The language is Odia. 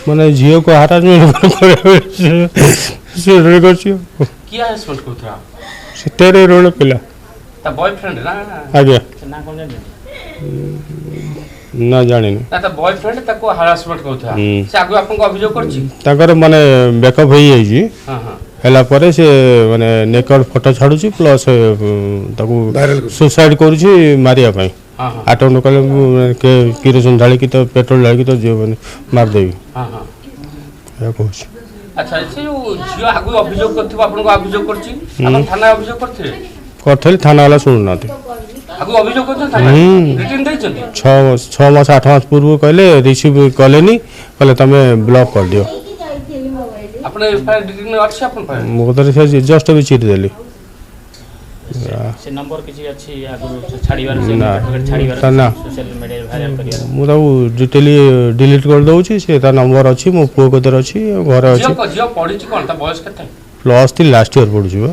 ମାନେ ଝିଅକୁ ହାରାସମେଣ୍ଟ କରିଛି किया हरासमेंट करथरा ସେ 13 ପିଲା ता बॉयफ्रेंड ना ଆଜ୍ଞା ना कोन जाने ନା ଜାଣିନି ना ता बॉयफ्रेंड ताको हरासमेंट करथरा से आगु आपन को अभियोग करछि ତାଙ୍କର ମାନେ ବେକଅପ୍ ହେଇଯାଇଛି हां हां ହେଲା ପରେ ସେ ମାନେ ନେକଡ଼ ଫଟୋ ଛାଡୁଛି ପ୍ଲସ୍ ତାକୁ ସୁସାଇଡ୍ କରୁଛି ମାରିବା ପାଇଁ हां हां ଆଟେମ୍ପ୍ଟ କଲେ ମୁଁ କିରୋସିନ ଢାଳିକି ତ ପେଟ୍ରୋଲ ଢାଳିକି ତ ମାନେ ମାରିଦେବି हां हां ଏହା କହୁଛି अच्छा से जो झियो आगु अभियोग करथिबो आपन को अभियोग करछि आपन थाना अभियोग करथिले କରିଥିଲି ଥାନା ବାଲା ଶୁଣୁନାହାନ୍ତି आगु अभियोग करथन थाना रिटर्न दैछथि 6 ମାସ 8 ମାସ ପୂର୍ବରୁ କହିଲେ ରିସିଭ୍ କଲେନି କହିଲେ ତମେ ବ୍ଲକ୍ କରିଦିଅ आपन एफआईआर रिटर्न अछि आपन पाए ମୋ କତରେ ସେ ଜଷ୍ଟ ବି ଚିରି ଦେଲି से नंबर किसी अच्छी आगु छाड़ीबार से ना, छाड़ीबार ना। सोशल मीडिया वायरल करिया ମୁଁ ତାକୁ ଡିଟେଲି ଡିଲିଟ୍ କରିଦେଉଛି ସେ ତା ନମ୍ବର ଅଛି ମୋ ପୁଅ କତରେ ଅଛି ଘରେ ଅଛି झियो पढिछि कोन ता बयस केते +3 ଲାଷ୍ଟ ଇୟର ପଢୁଛି ବା